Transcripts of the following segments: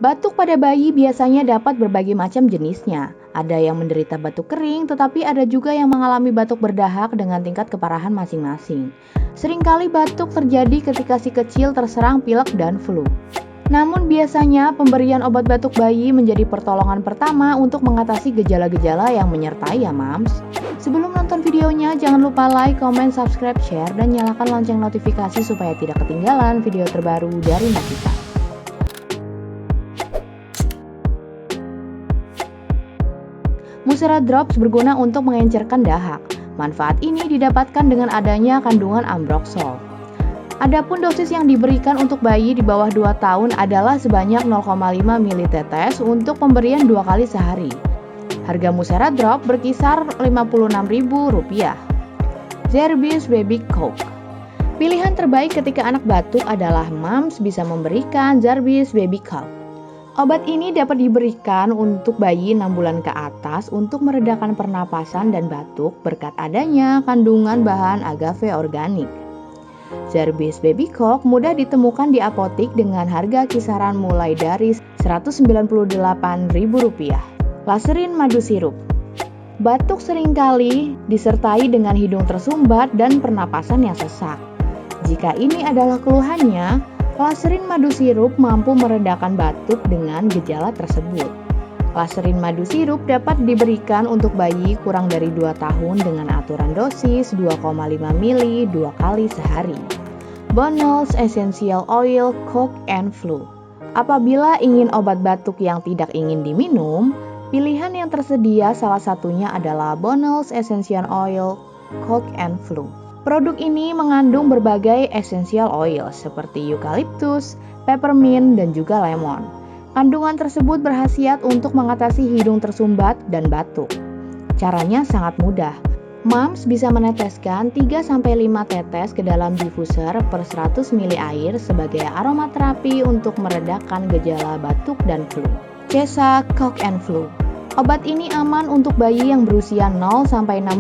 Batuk pada bayi biasanya dapat berbagai macam jenisnya. Ada yang menderita batuk kering, tetapi ada juga yang mengalami batuk berdahak dengan tingkat keparahan masing-masing. Seringkali batuk terjadi ketika si kecil terserang pilek dan flu. Namun biasanya pemberian obat batuk bayi menjadi pertolongan pertama untuk mengatasi gejala-gejala yang menyertai ya mams. Sebelum nonton videonya, jangan lupa like, comment, subscribe, share, dan nyalakan lonceng notifikasi supaya tidak ketinggalan video terbaru dari Nafisa. Musera Drops berguna untuk mengencerkan dahak. Manfaat ini didapatkan dengan adanya kandungan ambroxol. Adapun dosis yang diberikan untuk bayi di bawah 2 tahun adalah sebanyak 0,5 ml untuk pemberian 2 kali sehari. Harga Musera Drop berkisar Rp56.000. Zerbis Baby Coke. Pilihan terbaik ketika anak batuk adalah mams bisa memberikan Zerbis Baby Coke. Obat ini dapat diberikan untuk bayi 6 bulan ke atas untuk meredakan pernapasan dan batuk berkat adanya kandungan bahan agave organik. Zerbis Baby Coke mudah ditemukan di apotik dengan harga kisaran mulai dari Rp198.000. Laserin madu sirup. Batuk seringkali disertai dengan hidung tersumbat dan pernapasan yang sesak. Jika ini adalah keluhannya, Laserin madu sirup mampu meredakan batuk dengan gejala tersebut. Laserin madu sirup dapat diberikan untuk bayi kurang dari 2 tahun dengan aturan dosis 2,5 ml 2 kali sehari. Bonals Essential Oil Cough and Flu. Apabila ingin obat batuk yang tidak ingin diminum, pilihan yang tersedia salah satunya adalah Bonals Essential Oil Cough and Flu. Produk ini mengandung berbagai essential oil seperti eukaliptus, peppermint, dan juga lemon. Kandungan tersebut berkhasiat untuk mengatasi hidung tersumbat dan batuk. Caranya sangat mudah. Mams bisa meneteskan 3-5 tetes ke dalam diffuser per 100 ml air sebagai aromaterapi untuk meredakan gejala batuk dan flu. Cesa Cough and Flu. Obat ini aman untuk bayi yang berusia 0-6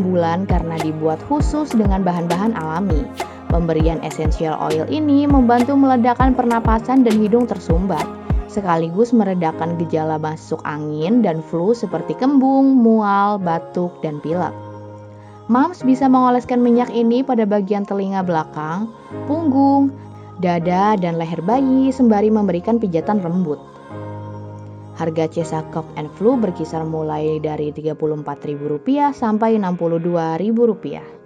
bulan karena dibuat khusus dengan bahan-bahan alami. Pemberian essential oil ini membantu meledakkan pernapasan dan hidung tersumbat, sekaligus meredakan gejala masuk angin dan flu seperti kembung, mual, batuk, dan pilek. Mams bisa mengoleskan minyak ini pada bagian telinga belakang, punggung, dada, dan leher bayi sembari memberikan pijatan lembut. Harga Cesa Cough and Flu berkisar mulai dari Rp34.000 sampai Rp62.000.